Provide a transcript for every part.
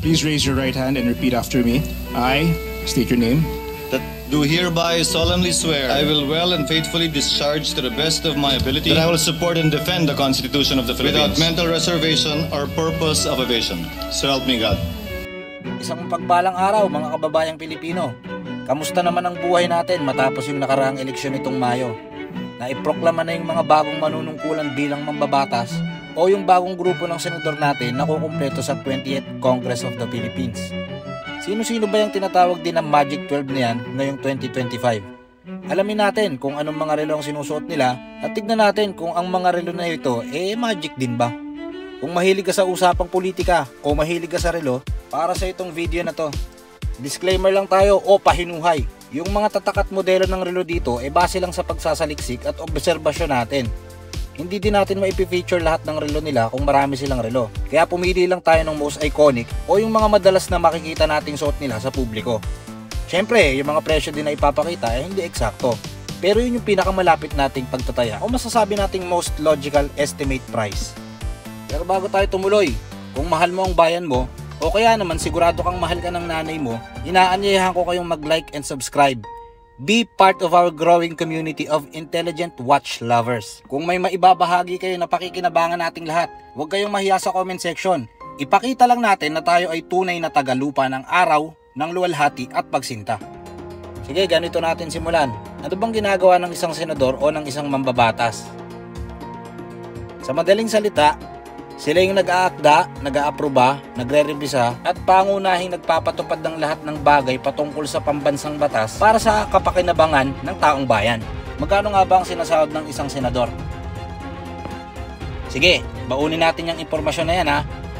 Please raise your right hand and repeat after me. I state your name. Do hereby solemnly swear I will well and faithfully discharge to the best of my ability that I will support and defend the Constitution of the Philippines without mental reservation or purpose of evasion. So help me God. Isang pagbalang araw mga kababayang Pilipino. Kamusta naman ang buhay natin matapos yung nakaraang eleksyon nitong Mayo? Naiproklama na yung mga bagong manunungkulan bilang mambabatas o yung bagong grupo ng senador natin na kukumpleto sa 20th Congress of the Philippines. Sino-sino ba yung tinatawag din ng Magic 12 na yan ngayong 2025? Alamin natin kung anong mga relo ang sinusuot nila at tignan natin kung ang mga relo na ito magic din ba? Kung mahilig ka sa usapang politika o mahilig ka sa relo, para sa itong video na to. Disclaimer lang tayo o pahinuhay. Yung mga tatak at modelo ng relo dito base lang sa pagsasaliksik at obserbasyon natin. Hindi din natin maipifeature lahat ng relo nila kung marami silang relo. Kaya pumili lang tayo ng most iconic o yung mga madalas na makikita nating suot nila sa publiko. Syempre, yung mga presyo din na ipapakita hindi eksakto. Pero yun yung pinakamalapit nating pagtataya o masasabi nating most logical estimate price. Pero bago tayo tumuloy, kung mahal mo ang bayan mo o kaya naman sigurado kang mahal ka ng nanay mo, inaanyayahan ko kayong mag-like and subscribe. Be part of our growing community of intelligent watch lovers. Kung may maibabahagi kayo na pakikinabangan nating lahat, huwag kayong mahiya sa comment section. Ipakita lang natin na tayo ay tunay na tagalupa ng araw, ng luwalhati at pagsinta. Sige, ganito natin simulan. Ano bang ginagawa ng isang senador o ng isang mambabatas? Sa madaling salita, sila yung nag-aakda, nag-aaproba, nagre-revisa at pangunahing nagpapatupad ng lahat ng bagay patungkol sa pambansang batas para sa kapakinabangan ng taong bayan. Magkano nga ba ang sinasahod ng isang senador? Sige, baunin natin yung impormasyon na yan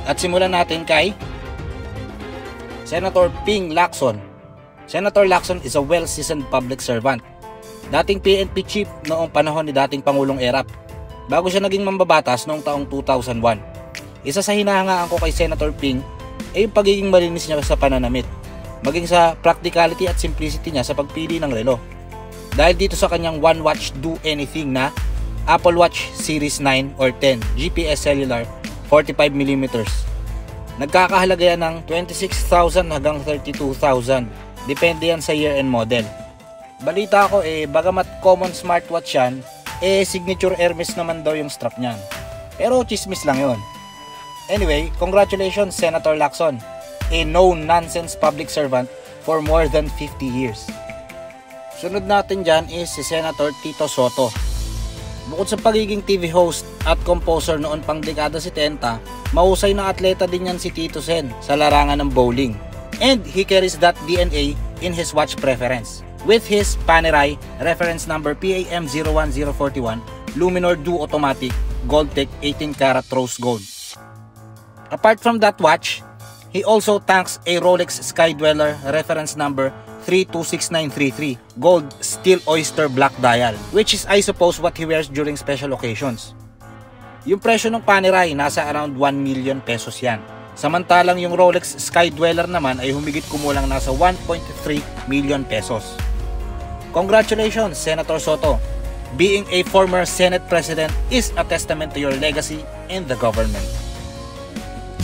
at simulan natin kay Senator Ping Lacson. Senator Lacson is a well-seasoned public servant. Dating PNP chief noong panahon ni dating Pangulong Erap, bago siya naging mambabatas noong taong 2001. Isa sa hinahangaan ko kay Senator Ping yung pagiging malinis niya sa pananamit, maging sa practicality at simplicity niya sa pagpili ng relo. Dahil dito sa kanyang One Watch Do Anything na Apple Watch Series 9 or 10 GPS cellular 45mm. Nagkakahalaga yan ng 26,000 hanggang 32,000. Depende yan sa year and model. Balita ko bagamat common smartwatch yan, signature Hermes naman daw yung strap niyan. Pero chismis lang yon. Anyway, congratulations Senator Lacson, a no-nonsense public servant for more than 50 years. Sunod natin dyan is si Senator Tito Soto. Bukod sa pagiging TV host at composer noon pang dekada 70, mahusay na atleta din yan si Tito Sen sa larangan ng bowling. And he carries that DNA in his watch preference. With his Panerai reference number PAM01041 Luminor Duo Automatic Gold-Tech 18 karat rose gold. Apart from that watch, he also thanks a Rolex Skydweller reference number 326933 Gold Steel Oyster Black Dial, which is I suppose what he wears during special occasions. Yung presyo ng Panerai nasa around 1 million pesos yan. Samantalang yung Rolex Skydweller naman ay humigit kumulang nasa 1.3 million pesos. Congratulations, Senator Soto. Being a former Senate President is a testament to your legacy in the government.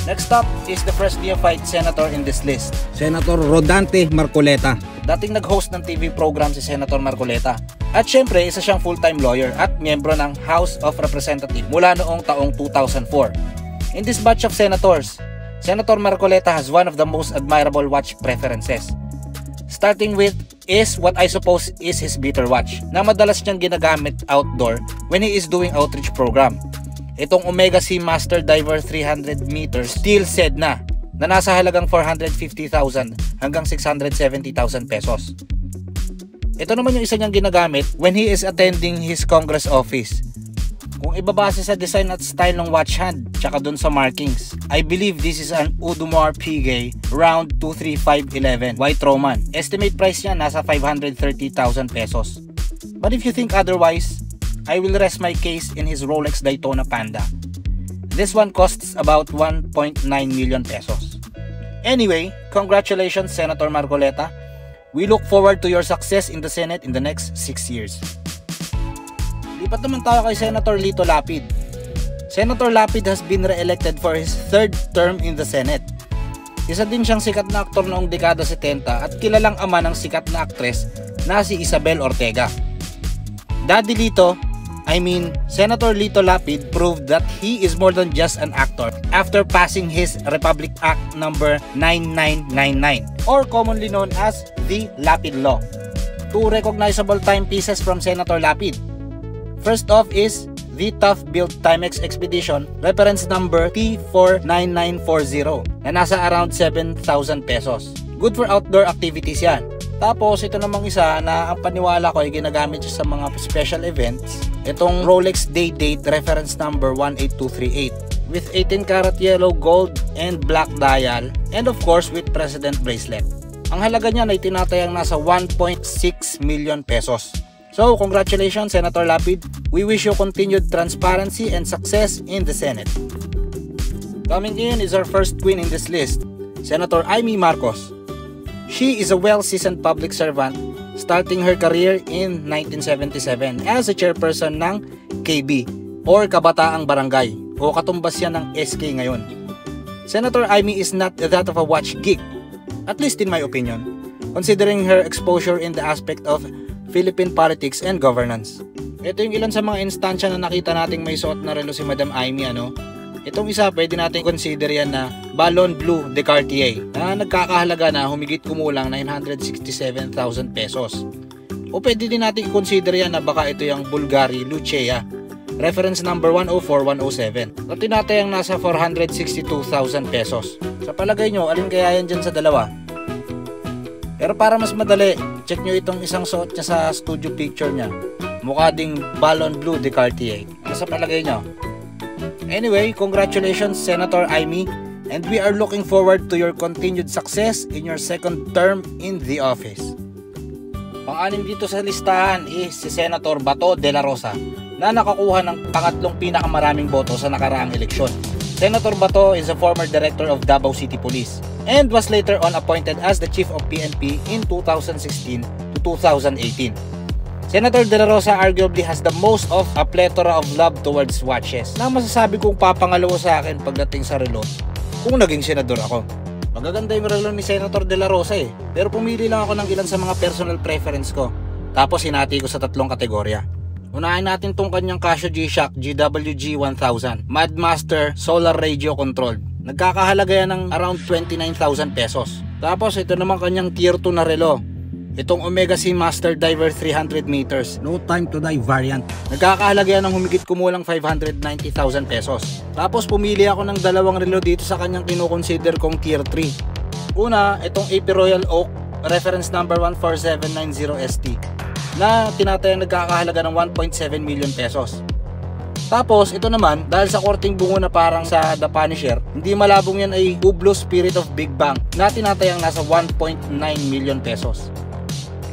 Next up is the first neophyte senator in this list, Senator Rodante Marcoleta. Dating nag-host ng TV program si Senator Marcoleta. At syempre, isa siyang full-time lawyer at miyembro ng House of Representatives mula noong taong 2004. In this batch of senators, Senator Marcoleta has one of the most admirable watch preferences. Starting with is what I suppose is his beater watch na madalas niyang ginagamit outdoor when he is doing outreach program. Itong Omega Seamaster Diver 300 meters steel Sedna na nasa halagang 450,000 hanggang 670,000 pesos. Ito naman yung isa niyang ginagamit when he is attending his Congress office. Kung ibabase sa design at style ng watch hand tsaka dun sa markings, I believe this is an Audemars Piguet round 23511 white Roman. Estimate price niya nasa 530,000 pesos. But if you think otherwise, I will rest my case in his Rolex Daytona Panda. This one costs about 1.9 million pesos. Anyway, congratulations Senator Marcoleta. We look forward to your success in the Senate in the next 6 years. Lipat naman tayo kay Senator Lito Lapid. Senator Lapid has been re-elected for his third term in the Senate. Isa din siyang sikat na aktor noong dekada 70 at kilalang ama ng sikat na aktres na si Isabel Ortega. Daddy Lito, Senator Lito Lapid proved that he is more than just an actor after passing his Republic Act number 9999, or commonly known as the Lapid Law. Two recognizable timepieces from Senator Lapid. First off is the tough-built Timex Expedition reference number T49940 na nasa around 7,000 pesos. Good for outdoor activities yan. Tapos ito namang isa na ang paniwala ko ay ginagamit siya sa mga special events. Itong Rolex Day Date reference number 18238 with 18 karat yellow gold and black dial, and of course with president bracelet. Ang halaga niya ay tinatayang nasa 1.6 million pesos. So congratulations Senator Lapid. We wish you continued transparency and success in the Senate. Coming in is our first queen in this list, Senator Amy Marcos. She is a well-seasoned public servant, starting her career in 1977 as a chairperson ng KB or Kabataang Barangay, o katumbas yan ng SK ngayon. Senator Amy is not that of a watch geek, at least in my opinion, considering her exposure in the aspect of Philippine politics and governance. Ito yung ilan sa mga instansya na nakita nating may suot na relo si Madam Amy, Itong isa, pwede natin consider yan na Ballon Bleu de Cartier na nagkakahalaga na humigit kumulang 967,000 pesos. O pwede din natin i-consider yan na baka ito yung Bulgari Lucia, reference number 104107, na tinatayang nasa 462,000 pesos. Sa palagay nyo, alin kaya yan dyan sa dalawa? Pero para mas madali, check nyo itong isang suot niya sa studio picture niya. Mukha ding Ballon Bleu de Cartier. Ano sa palagay nyo? Anyway, congratulations Senator Amy, and we are looking forward to your continued success in your second term in the office. Pang-anim dito sa listahan is si Senator Bato de la Rosa na nakakuha ng pangatlong pinakamaraming boto sa nakaraang eleksyon. Senator Bato is a former director of Davao City Police and was later on appointed as the chief of PNP in 2016 to 2018. Senator De La Rosa arguably has the most of a plethora of love towards watches na masasabi kong papangalawa sa akin pagdating sa relo kung naging senador ako. Magaganda yung relo ni Senator De La Rosa pero pumili lang ako ng ilan sa mga personal preference ko, tapos hinati ko sa tatlong kategorya. Unahin natin tong kanyang Casio G-Shock GWG 1000 Madmaster Solar Radio Controlled. Nagkakahalaga yan ng around 29,000 pesos. Tapos ito naman kanyang tier 2 na relo, itong Omega Seamaster Diver 300 meters No Time to Die variant. Nagkakahalaga yan ng humigit kumulang 590,000 pesos. Tapos pumili ako ng dalawang relo dito sa kanyang kinukonsider kong tier 3. Una, itong AP Royal Oak reference number 14790ST na tinatayang nagkakahalaga ng 1.7 million pesos. Tapos ito naman, dahil sa korting bungo na parang sa The Punisher, hindi malabong yan ay Hublot Spirit of Big Bang na tinatayang nasa 1.9 million pesos.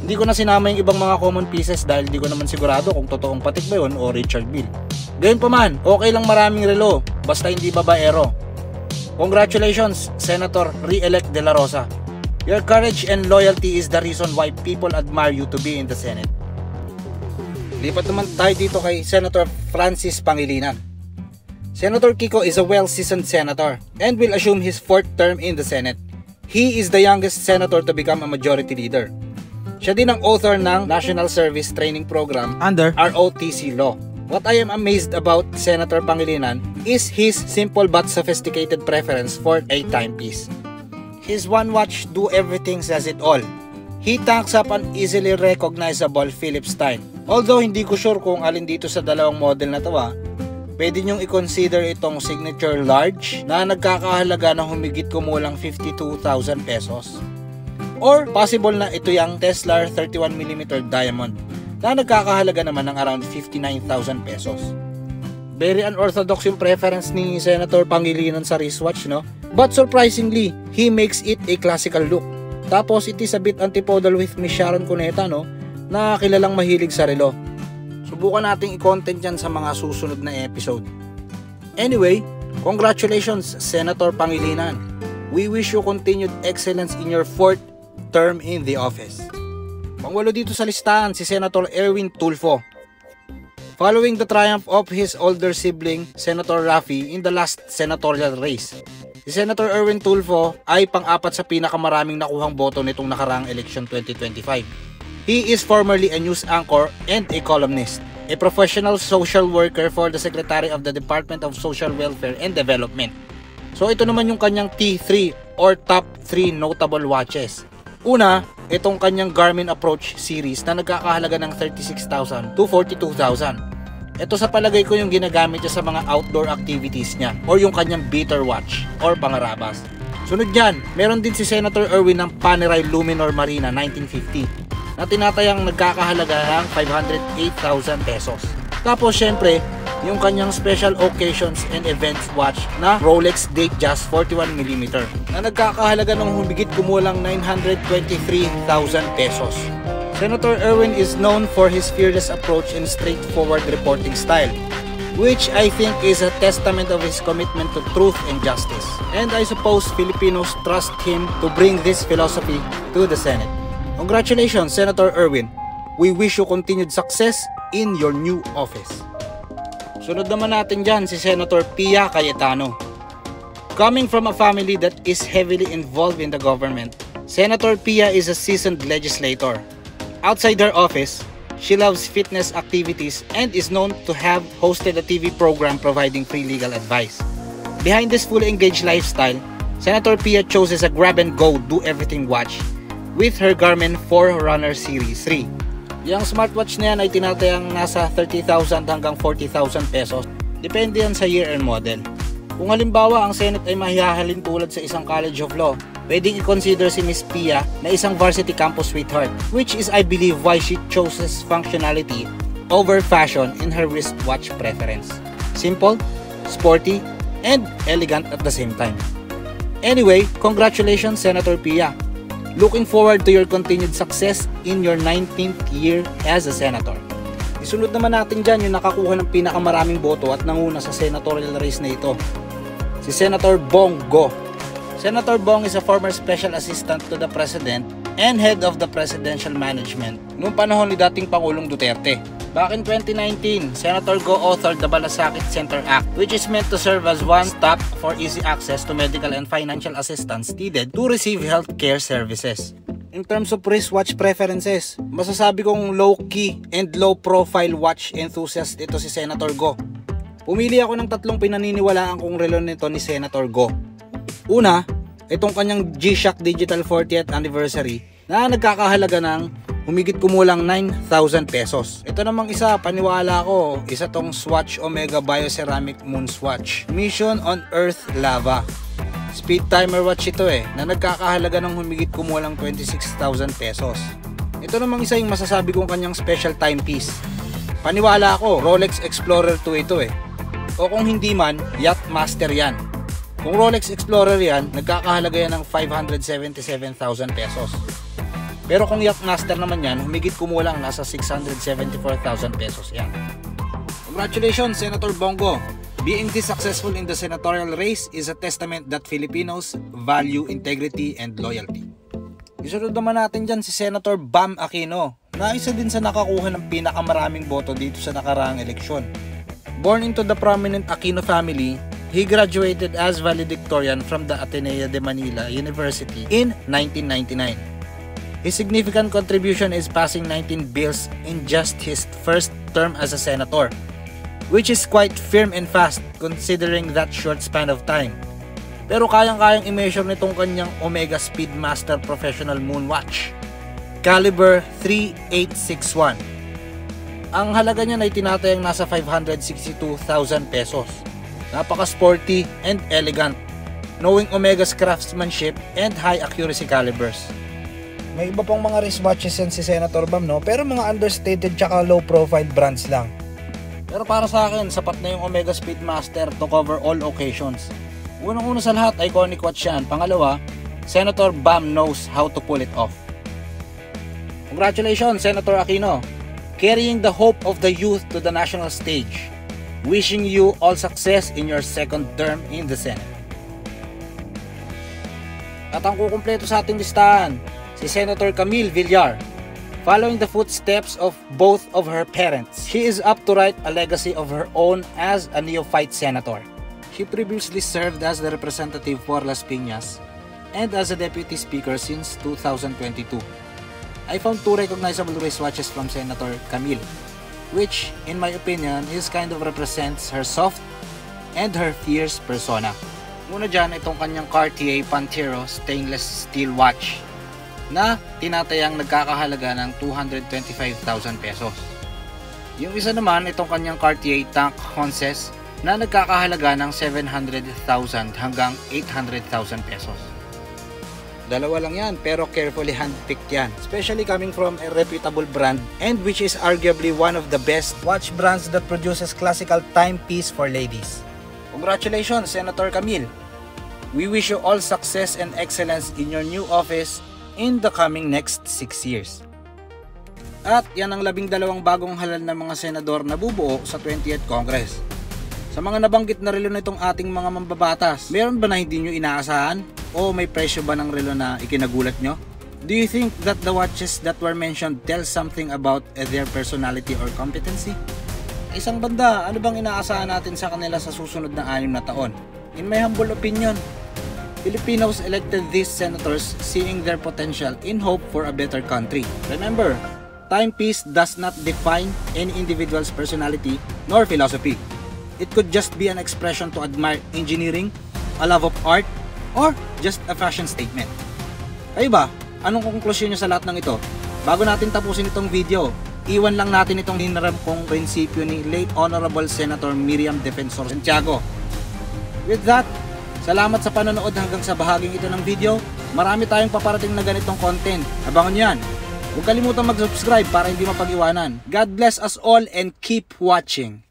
Hindi ko na sinama yung ibang mga common pieces dahil hindi ko naman sigurado kung totoong patik ba yun o Richard Mille. Gayunpaman, okay lang maraming relo, basta hindi babaero. Congratulations, Senator Re-elect De La Rosa. Your courage and loyalty is the reason why people admire you to be in the Senate. Lipat naman tayo dito kay Senator Francis Pangilinan. Senator Kiko is a well-seasoned senator and will assume his 4th term in the Senate. He is the youngest senator to become a majority leader. Siya din ang author ng National Service Training Program under ROTC law. What I am amazed about Senator Pangilinan is his simple but sophisticated preference for a timepiece. His one watch do everything says it all. He tanks up an easily recognizable Philips time. Although hindi ko sure kung alin dito sa dalawang model na to, pwede nyong i-consider itong Signature Large na nagkakahalaga ng humigit kumulang 52,000 pesos. Or possible na ito yung Tesla 31mm diamond na nagkakahalaga naman ng around 59,000 pesos. Very unorthodox yung preference ni Senator Pangilinan sa wristwatch, no? But surprisingly, he makes it a classical look. Tapos it is a bit antipodal with Miss Sharon Cuneta, no? Na kilalang mahilig sa relo. Subukan nating i-content yan sa mga susunod na episode. Anyway, congratulations Senator Pangilinan. We wish you continued excellence in your 4th term in the office. Pangwalo dito sa listahan si Senator Erwin Tulfo. Following the triumph of his older sibling, Senator Raffy, in the last senatorial race, Si Senator Erwin Tulfo ay pang-apat sa pinakamaraming nakuhang boto nitong nakaraang election 2025. He is formerly a news anchor and a columnist, a professional social worker for the Secretary of the Department of Social Welfare and Development. So ito naman yung kanyang T3 or top 3 notable watches. Una, itong kanyang Garmin Approach series na nagkakahalaga ng 36,000 to 42,000. Ito sa palagay ko yung ginagamit niya sa mga outdoor activities niya or yung kanyang beater watch or pangarabas. Sunod dyan, meron din si Senator Erwin ng Panerai Luminor Marina 1950 na tinatayang nagkakahalaga ng 508,000 pesos. Tapos syempre, yung kanyang special occasions and events watch na Rolex Datejust 41mm na nagkakahalaga ng humigit kumulang 923,000 pesos. Senator Erwin is known for his fearless approach and straightforward reporting style, which I think is a testament of his commitment to truth and justice. And I suppose Filipinos trust him to bring this philosophy to the Senate. Congratulations, Senator Erwin. We wish you continued success in your new office. Sunod naman natin dyan si Senator Pia Cayetano. Coming from a family that is heavily involved in the government, Senator Pia is a seasoned legislator. Outside her office, she loves fitness activities and is known to have hosted a TV program providing free legal advice. Behind this fully engaged lifestyle, Senator Pia chooses a grab-and-go do-everything watch with her Garmin Forerunner Series 3. Yung smartwatch na yan ay tinatayang nasa 30,000 hanggang 40,000 pesos. Depende yan sa year and model. Kung halimbawa ang Senate ay mahihahalin tulad sa isang College of Law, pwedeng i-consider si Miss Pia na isang varsity campus sweetheart, which is I believe why she chooses functionality over fashion in her wristwatch preference. Simple, sporty, and elegant at the same time. Anyway, congratulations Senator Pia. Looking forward to your continued success in your 19th year as a senator. Isunod naman natin dyan yung nakakuha ng pinakamaraming boto at nanguna sa senatorial race na ito. Si Senator Bong Go. Senator Bong is a former special assistant to the President and head of the presidential management noong panahon ni dating Pangulong Duterte. Back in 2019, Senator Go authored the Balasakit Center Act, which is meant to serve as one stop for easy access to medical and financial assistance needed to receive healthcare services. In terms of wristwatch preferences, masasabi kong low-key and low-profile watch enthusiast ito si Senator Go. Pumili ako ng tatlong pinaniniwalaan kong relo nito ni Senator Go. Una, itong kanyang G-Shock Digital 40th Anniversary na nagkakahalaga ng humigit kumulang 9,000 pesos. Ito namang isa, paniwala ko, isa tong Swatch Omega Bioceramic Moon Swatch Mission on Earth Lava. Speed timer watch ito na nagkakahalaga ng humigit kumulang 26,000 pesos. Ito namang isa yung masasabi kong kanyang special timepiece. Paniwala ko, Rolex Explorer 2 ito O kung hindi man, Yacht Master yan. Kung Rolex Explorer yan, nagkakahalaga yan ng 577,000 pesos. Pero kung Yacht Master naman yan, humigit kumulang nasa 674,000 pesos yan. Congratulations, Senator Bongo! Being this successful in the senatorial race is a testament that Filipinos value integrity and loyalty. Isunod naman natin dyan si Senator Bam Aquino, na isa din sa nakakuha ng pinakamaraming boto dito sa nakaraang eleksyon. Born into the prominent Aquino family, he graduated as valedictorian from the Ateneo de Manila University in 1999. His significant contribution is passing 19 bills in just his first term as a senator, which is quite firm and fast considering that short span of time. Pero kayang-kayang i-measure nitong kanyang Omega Speedmaster Professional Moon Watch, caliber 3861. Ang halaga niya ay tinatayang nasa 562,000 pesos. Napaka-sporty and elegant, knowing Omega's craftsmanship and high accuracy calibers. May iba pang mga wristwatches yan si Senator Bam, pero mga understated tsaka low profile brands lang. Pero para sa akin, sapat na yung Omega Speedmaster to cover all occasions. Unang-una sa lahat, iconic watch yan. Pangalawa, Senator Bam knows how to pull it off. Congratulations, Senator Aquino, carrying the hope of the youth to the national stage. Wishing you all success in your second term in the Senate. At ang kukumpleto sa ating listahan, si Senator Camille Villar. Following the footsteps of both of her parents, she is up to write a legacy of her own as a neophyte senator. She previously served as the representative for Las Piñas and as a deputy speaker since 2022. I found 2 recognizable wristwatches from Senator Camille, which, in my opinion, is kind of represents her soft and her fierce persona. Muna dyan, itong kanyang Cartier Pantero stainless steel watch na tinatayang nagkakahalaga ng 225,000 pesos. Yung isa naman, itong kanyang Cartier Tank Honces na nagkakahalaga ng 700,000 hanggang 800,000 pesos. Dalawa lang yan, pero carefully handpicked yan. Especially coming from a reputable brand and which is arguably one of the best watch brands that produces classical timepiece for ladies. Congratulations, Senator Camille! We wish you all success and excellence in your new office in the coming next 6 years. At yan ang 12 bagong halal na mga senador na bubuo sa 20th Congress. Sa mga nabanggit na relo nitong ating mga mambabatas, meron ba na hindi nyo inaasahan? O may presyo ba ng relo na ikinagulat nyo? Do you think that the watches that were mentioned tell something about their personality or competency? Isang banda, ano bang inaasahan natin sa kanila sa susunod na 6 na taon? In my humble opinion, Filipinos elected these senators seeing their potential in hope for a better country. Remember, timepiece does not define any individual's personality nor philosophy. It could just be an expression to admire engineering, a love of art, or just a fashion statement. Kayo ba? Anong konklusyon nyo sa lahat ng ito? Bago natin tapusin itong video, iwan lang natin itong hinaram kong prinsipyo ni late Honorable Senator Miriam Defensor Santiago. With that, salamat sa panonood hanggang sa bahaging ito ng video. Marami tayong paparating na ganitong content. Abangan nyo yan. Huwag kalimutang mag-subscribe para hindi mapag-iwanan. God bless us all and keep watching.